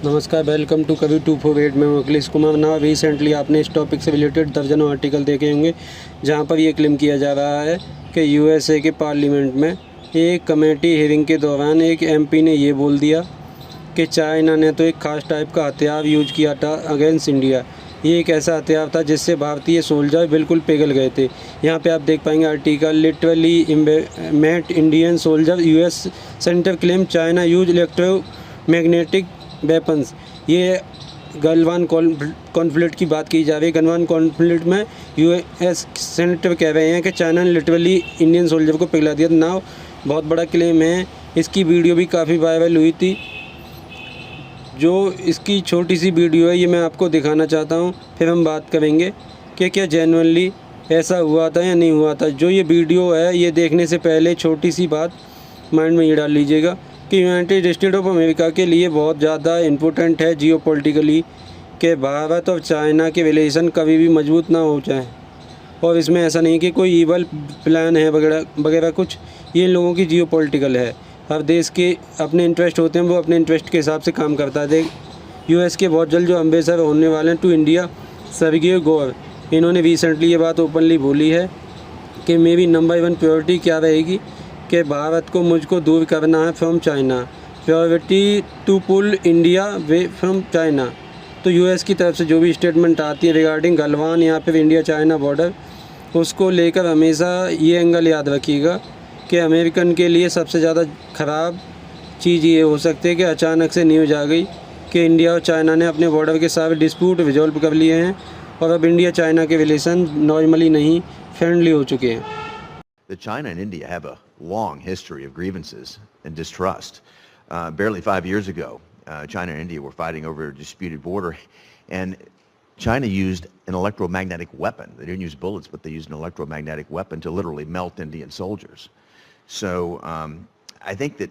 नमस्कार, welcome to कवि 248। मैं हूं अखिलेश कुमार। ना रिसेंटली आपने इस टॉपिक से रिलेटेड दर्जनों आर्टिकल देखे होंगे जहां पर ये क्लेम किया जा रहा है कि यूएसए के पार्लियामेंट में एक कमेटी हियरिंग के दौरान एक एमपी ने ये बोल दिया कि चाइना ने तो एक खास टाइप का हथियार यूज किया था अगेंस्ट इंडिया। ये एक ऐसा हथियार था जिससे भारतीय सोल्जर बिल्कुल पिघल गए थे। यहाँ पे आप देख पाएंगे article, literally met Indian soldier US senator claim China use electromagnetic weapons. ये गलवान कॉन्फ्लिक्ट की बात की जा रही है। गलवान कॉन्फ्लिक्ट में यूएस सेनेटर कह रहे हैं कि चाइना ने लिटरली इंडियन सोल्जर को पिघला दिया। नाउ बहुत बड़ा क्लेम है। इसकी वीडियो भी काफ़ी वायरल हुई थी। जो इसकी छोटी सी वीडियो है ये मैं आपको दिखाना चाहता हूँ, फिर हम बात करेंगे कि क्या जेन्युइनली ऐसा हुआ था या नहीं हुआ था। जो ये वीडियो है ये देखने से पहले छोटी सी बात माइंड में ये डाल लीजिएगा कि यूनाइटेड स्टेट ऑफ अमेरिका के लिए बहुत ज़्यादा इम्पोर्टेंट है जियोपॉलिटिकली कि भारत और चाइना के रिलेशन कभी भी मजबूत ना हो जाए। और इसमें ऐसा नहीं कि कोई ईवल प्लान है वगैरह वगैरह कुछ, ये इन लोगों की जियोपॉलिटिकल है। हर देश के अपने इंटरेस्ट होते हैं, वो अपने इंटरेस्ट के हिसाब से काम करता है। यूएस के बहुत जल्द जो एम्बेसडर होने वाले हैं टू इंडिया, सर्गेई गोर, इन्होंने रिसेंटली ये बात ओपनली बोली है कि मेरी नंबर 1 प्रायोरिटी क्या रहेगी कि भारत को मुझको दूर करना है from China, priority to pull India way from China. तो यूएस की तरफ से जो भी स्टेटमेंट आती है रिगार्डिंग गलवान या फिर इंडिया चाइना बॉर्डर, उसको लेकर हमेशा ये एंगल याद रखिएगा कि अमेरिकन के लिए सबसे ज़्यादा ख़राब चीज़ ये हो सकती है कि अचानक से न्यूज़ आ गई कि इंडिया और चाइना ने अपने बॉर्डर के सारे डिस्प्यूट रिजॉल्व कर लिए हैं और अब इंडिया चाइना के रिलेशन नॉर्मली नहीं फ्रेंडली हो चुके हैं। That China and India have a long history of grievances and distrust. Barely 5 years ago, China and India were fighting over a disputed border, and China used an electromagnetic weapon. They didn't use bullets, but they used an electromagnetic weapon to literally melt Indian soldiers. So I think that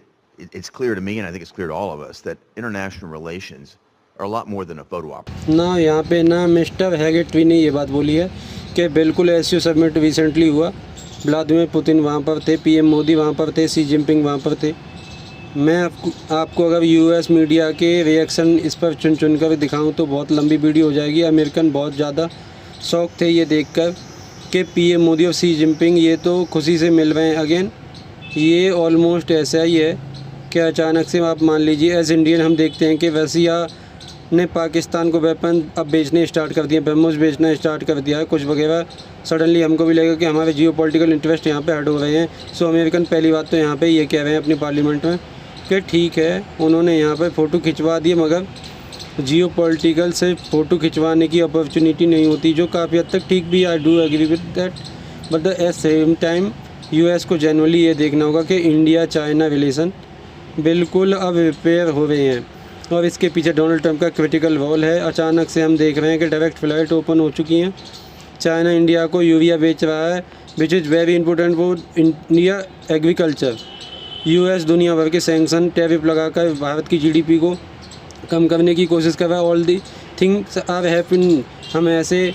it's clear to me, and I think it's clear to all of us, that international relations are a lot more than a photo op. ना यहाँ पे ना mister हैगेटवी ने ये बात बोली है कि बिल्कुल एससीओ समिट रिसेंटली हुआ, व्लादिमीर पुतिन वहाँ पर थे, पीएम मोदी वहाँ पर थे, शी जिनपिंग वहाँ पर थे। मैं आपको अगर यूएस मीडिया के रिएक्शन इस पर चुन कर दिखाऊं तो बहुत लंबी वीडियो हो जाएगी। अमेरिकन बहुत ज़्यादा शौक थे ये देखकर कि पीएम मोदी और शी जिनपिंग ये तो खुशी से मिल रहे हैं अगेन। ये ऑलमोस्ट ऐसा ही है कि अचानक से आप मान लीजिए एज इंडियन हम देखते हैं कि रसिया ने पाकिस्तान को वेपन अब बेचने स्टार्ट कर दिए, ब्रह्मोस बेचना स्टार्ट कर दिया है कुछ वगैरह। सडनली हमको भी लगेगा कि हमारे जियोपॉलिटिकल इंटरेस्ट यहाँ पे हट हो रहे हैं। सो अमेरिकन पहली बात तो यहाँ पे ये कह रहे हैं अपनी पार्लियामेंट में कि ठीक है उन्होंने यहाँ पे फ़ोटो खिंचवा दिए, मगर जियोपॉलिटिकल से फ़ोटो खिंचवाने की अपॉर्चुनिटी नहीं होती, जो काफ़ी हद तक ठीक भी। I do agree with that, but at same time US को जनरली ये देखना होगा कि इंडिया चाइना रिलेशन बिल्कुल अब रिपेयर हो रहे हैं और इसके पीछे डोनाल्ड ट्रंप का क्रिटिकल रोल है। अचानक से हम देख रहे हैं कि डायरेक्ट फ़्लाइट ओपन हो चुकी हैं। चाइना इंडिया को यूरिया बेच रहा है which is very important for India agriculture. US दुनिया भर के सैंक्शन टैरिफ लगाकर भारत की जीडीपी को कम करने की कोशिश कर रहा है। All the things are happening. हम ऐसे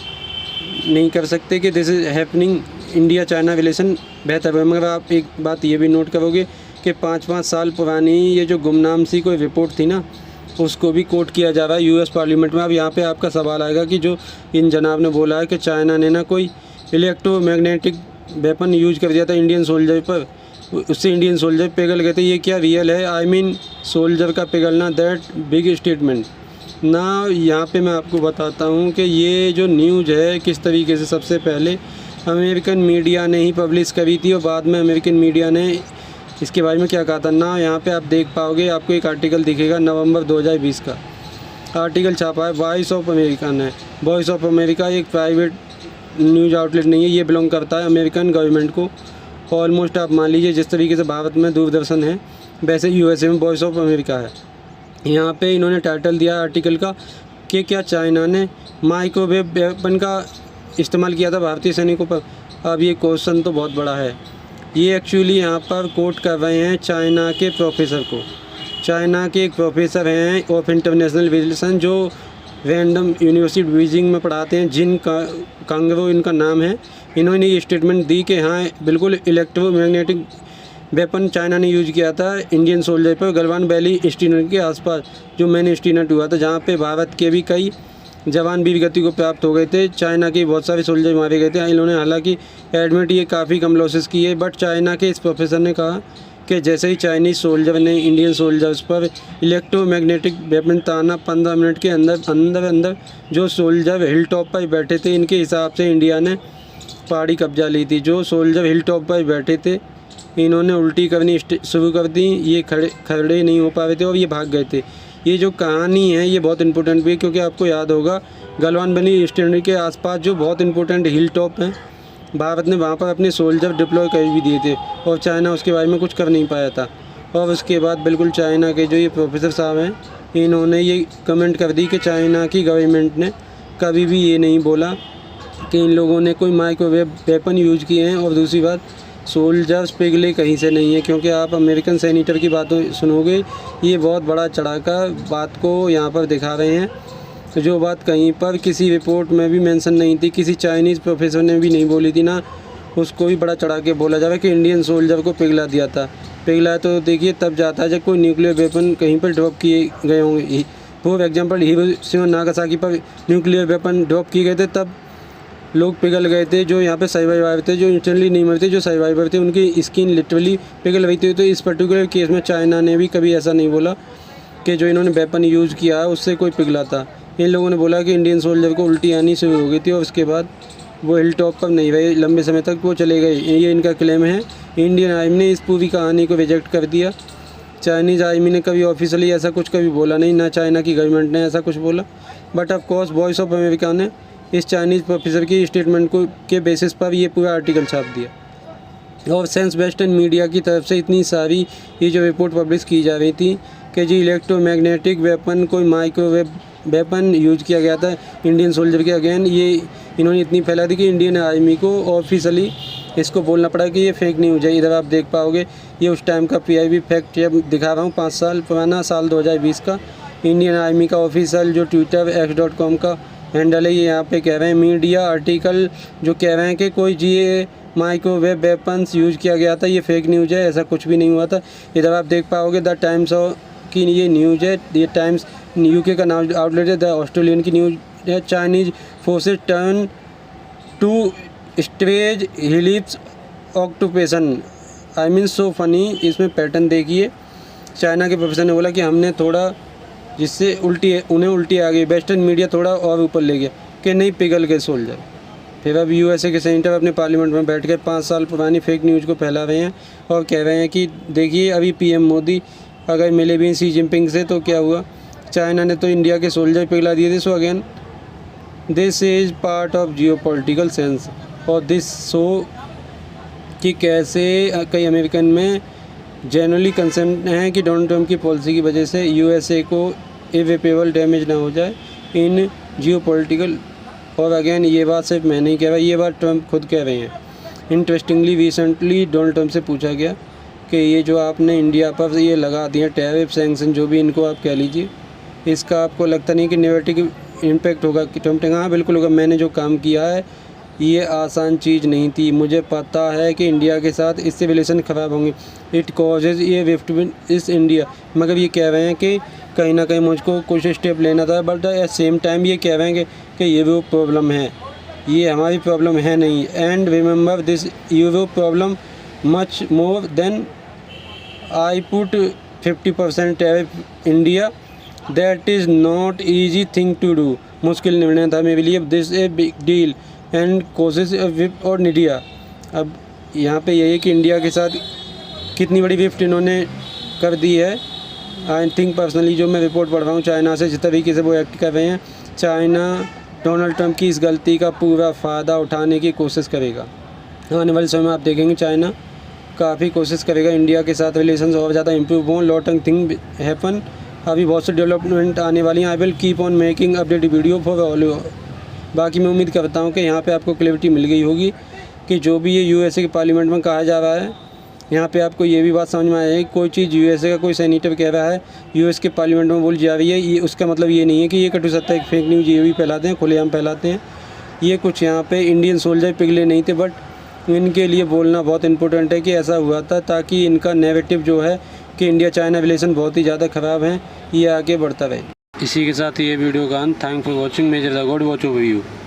नहीं कर सकते कि this is happening India China relation बेहतर है। मगर आप एक बात ये भी नोट करोगे कि 5-5 साल पुरानी ये जो गुमनाम सी कोई रिपोर्ट थी ना, उसको भी कोट किया जा रहा है यूएस पार्लियामेंट में। अब यहाँ पे आपका सवाल आएगा कि जो इन जनाब ने बोला है कि चाइना ने ना कोई इलेक्ट्रोमैग्नेटिक वेपन यूज कर दिया था इंडियन सोल्जर पर, उससे इंडियन सोल्जर पिघल गए थे, ये क्या रियल है? आई मीन सोल्जर का पिघलना, दैट बिग स्टेटमेंट ना। यहाँ पे मैं आपको बताता हूँ कि ये जो न्यूज़ है किस तरीके से सबसे पहले अमेरिकन मीडिया ने ही पब्लिश करी थी और बाद में अमेरिकन मीडिया ने इसके बारे में क्या कहा था ना। यहाँ पे आप देख पाओगे, आपको एक आर्टिकल दिखेगा नवंबर 2020 का आर्टिकल छापा है, वॉइस ऑफ अमेरिका ने। वॉइस ऑफ अमेरिका एक प्राइवेट न्यूज़ आउटलेट नहीं है, ये बिलोंग करता है अमेरिकन गवर्नमेंट को। ऑलमोस्ट आप मान लीजिए जिस तरीके से भारत में दूरदर्शन है वैसे यूएसए में वॉइस ऑफ अमेरिका है। यहाँ पे इन्होंने टाइटल दिया आर्टिकल का कि क्या चाइना ने माइक्रोवेव वेपन का इस्तेमाल किया था भारतीय सैनिकों पर। अब ये क्वेश्चन तो बहुत बड़ा है। ये एक्चुअली यहाँ पर कोट कर रहे हैं चाइना के प्रोफेसर को। चाइना के एक प्रोफेसर हैं ऑफ इंटरनेशनल रिलेशन जो रैंडम यूनिवर्सिटी बीजिंग में पढ़ाते हैं, जिन कांगरो इनका नाम है। इन्होंने ये स्टेटमेंट दी कि हाँ बिल्कुल इलेक्ट्रोमैग्नेटिक वेपन चाइना ने यूज़ किया था इंडियन सोल्जर पर गलवान वैली स्टीनर के आसपास, जो मैन स्टीनर हुआ था, जहाँ पे भारत के भी कई जवान वीर गति को प्राप्त हो गए थे। चाइना के बहुत सारे सोल्जर मारे गए थे। इन्होंने हालांकि एडमिट ये काफ़ी कम लॉसेस किए, बट चाइना के इस प्रोफेसर ने कहा कि जैसे ही चाइनीज़ सोल्जर ने इंडियन सोल्जर्स पर इलेक्ट्रोमैग्नेटिक वेपन ताना 15 मिनट के अंदर जो सोल्जर हिल टॉप पर बैठे थे, इनके हिसाब से इंडिया ने पहाड़ी कब्जा ली थी। जो सोल्जर हिल टॉप पर बैठे थे, इन्होंने उल्टी करनी शुरू कर दी। ये खड़े नहीं हो पा रहे थे और ये भाग गए थे। ये जो कहानी है ये बहुत इंपॉर्टेंट भी है, क्योंकि आपको याद होगा गलवान वैली स्टैंड के आसपास जो बहुत इंपॉर्टेंट हिल टॉप हैं, भारत ने वहाँ पर अपने सोल्जर डिप्लॉय कर भी दिए थे और चाइना उसके बारे में कुछ कर नहीं पाया था। और उसके बाद बिल्कुल चाइना के जो ये प्रोफेसर साहब हैं, इन्होंने ये कमेंट कर दी कि चाइना की गवर्नमेंट ने कभी भी ये नहीं बोला कि इन लोगों ने कोई माइक्रोवेव वेपन यूज़ किए हैं। और दूसरी बात, सोल्जर्स पिघले कहीं से नहीं है, क्योंकि आप अमेरिकन सेनेटर की बातों सुनोगे, ये बहुत बड़ा चढ़ाकर बात को यहाँ पर दिखा रहे हैं। तो जो बात कहीं पर किसी रिपोर्ट में भी मेंशन नहीं थी, किसी चाइनीज़ प्रोफेसर ने भी नहीं बोली थी ना, उसको भी बड़ा चढ़ा के बोला जाए कि इंडियन सोल्जर को पिघला दिया था। पिघला तो देखिए तब जाता है जब कोई न्यूक्लियर वेपन कहीं पर ड्रॉप किए गए होंगे। फॉर एग्जाम्पल हिरोशिमा नागासाकी पर न्यूक्लियर वेपन ड्रॉप किए गए थे, तब लोग पिघल गए थे। जो यहाँ पे सर्वाइवर थे, जो इंस्टेंटली नहीं मरे थे, जो सर्वाइवर थे, उनकी स्किन लिटरली पिघल गई थी। तो इस पर्टिकुलर केस में चाइना ने भी कभी ऐसा नहीं बोला कि जो इन्होंने वेपन यूज़ किया है उससे कोई पिघला था। इन लोगों ने बोला कि इंडियन सोल्जर को उल्टी आनी शुरू हो गई थी और उसके बाद वो हिल टॉप पर नहीं रहे, लंबे समय तक वो चले गए। ये इनका क्लेम है। इंडियन आर्मी ने इस पूरी कहानी को रिजेक्ट कर दिया। चाइनीज़ आर्मी ने कभी ऑफिशियली ऐसा कुछ कभी बोला नहीं, ना चाइना की गवर्नमेंट ने ऐसा कुछ बोला। But of course voice of America ने इस चाइनीज़ प्रोफेसर की स्टेटमेंट को के बेसिस पर ये पूरा आर्टिकल छाप दिया। और सेंस वेस्टर्न मीडिया की तरफ से इतनी सारी ये जो रिपोर्ट पब्लिश की जा रही थी कि जी इलेक्ट्रोमैग्नेटिक वेपन, कोई माइक्रोवेव वेपन यूज किया गया था इंडियन सोल्जर के अगेन, ये इन्होंने इतनी फैला दी कि इंडियन आर्मी को ऑफिशियली इसको बोलना पड़ा कि ये फेक न्यूज़ है। इधर आप देख पाओगे ये उस टाइम का PIB फैक्ट दिखा रहा हूँ, 5 साल पुराना, साल 2020 का। इंडियन आर्मी का ऑफिशियल जो ट्विटर x.com का हैंडल है, ये यहाँ पे कह रहे हैं मीडिया आर्टिकल जो कह रहे हैं कि कोई ये माइक्रोवेव वेपन्स यूज़ किया गया था, ये फेक न्यूज़ है, ऐसा कुछ भी नहीं हुआ था। इधर आप देख पाओगे द टाइम्स की ये न्यूज़ है, ये टाइम्स UK का नाम आउटलेट है, द ऑस्ट्रेलियन की न्यूज़ है। Chinese forces turn to stage हिलिप्स occupation, I mean so funny. इसमें पैटर्न देखिए, चाइना के प्रोफेसर ने बोला कि हमने थोड़ा जिससे उन्हें उल्टी आ गई, वेस्टर्न मीडिया थोड़ा और ऊपर ले गया कि नहीं पिघल गए सोल्जर। फिर अब USA के सेनेटर अपने पार्लियामेंट में बैठ कर 5 साल पुरानी फेक न्यूज़ को फैला रहे हैं और कह रहे हैं कि देखिए अभी PM मोदी अगर मिले भी शी जिनपिंग से तो क्या हुआ, चाइना ने तो इंडिया के सोल्जर पिघला दिए थे। So again this is part of geopolitical sense. और दिस शो कि कैसे कई अमेरिकन में जनरली कंसर्न है कि डोनाल्ड ट्रंप की पॉलिसी की वजह से USA को इरिपेबल डैमेज ना हो जाए इन जियोपॉलिटिकल। और अगेन ये बात सिर्फ मैं नहीं कह रहा, ये बात ट्रंप खुद कह रहे हैं। इंटरेस्टिंगली रिसेंटली डोनाल्ड ट्रंप से पूछा गया कि ये जो आपने इंडिया पर ये लगा दिए टैरिफ सैंक्शन, जो भी इनको आप कह लीजिए, इसका आपको लगता नहीं कि नेगेटिव इम्पैक्ट होगा? कि ट्रंप ने कहा हाँ बिल्कुल होगा, मैंने जो काम किया है ये आसान चीज़ नहीं थी, मुझे पता है कि इंडिया के साथ इससे रिलेशन ख़राब होंगे, इट कॉजेज़ ये रिफ्ट इस इंडिया। मगर ये कह रहे हैं कि कहीं ना कहीं मुझको कुछ स्टेप लेना था, बट एट सेम टाइम ये कह रहे हैं कि ये वो प्रॉब्लम है, ये हमारी प्रॉब्लम है नहीं। And remember this Europe problem much more than I put 50% tariff India, that is not easy thing to do. मुश्किल निर्णय था मेरे लिए, this a big deal and कोशिश विप और मीडिया। अब यहाँ पे यही है कि इंडिया के साथ कितनी बड़ी विफ्ट इन्होंने कर दी है। आई थिंक पर्सनली जो मैं रिपोर्ट पढ़ रहा हूँ चाइना से, जिस तरीके से वो एक्ट कर रहे हैं, चाइना डोनाल्ड ट्रंप की इस गलती का पूरा फ़ायदा उठाने की कोशिश करेगा। आने वाले समय में आप देखेंगे चाइना काफ़ी कोशिश करेगा इंडिया के साथ रिलेशंस और ज़्यादा इम्प्रूव हों, लॉट एंड थिंग हैपन। अभी बहुत से डेवलपमेंट आने वाली हैं। I will keep on making update video for all. बाकी मैं उम्मीद करता हूँ कि यहाँ पे आपको क्लैरिटी मिल गई होगी कि जो भी ये USA के पार्लियामेंट में कहा जा रहा है, यहाँ पे आपको ये भी बात समझ में आएगी, कोई चीज़ USA का कोई सेनेटर कह रहा है, US के पार्लियामेंट में बोली जा रही है, ये उसका मतलब ये नहीं है कि ये कटु सत्ता एक फेक न्यूज़ ये भी फैलाते हैं, खुलेआम फैलाते हैं। ये कुछ यहाँ पे इंडियन सोल्जर पिघले नहीं थे, बट इनके लिए बोलना बहुत इम्पोर्टेंट है कि ऐसा हुआ था, ताकि इनका नैरेटिव जो है कि इंडिया चाइना रिलेशन बहुत ही ज़्यादा ख़राब हैं, ये आगे बढ़ता रहे। इसी के साथ ये वीडियो का अंत। Thank for watching. Measure the God watch over you.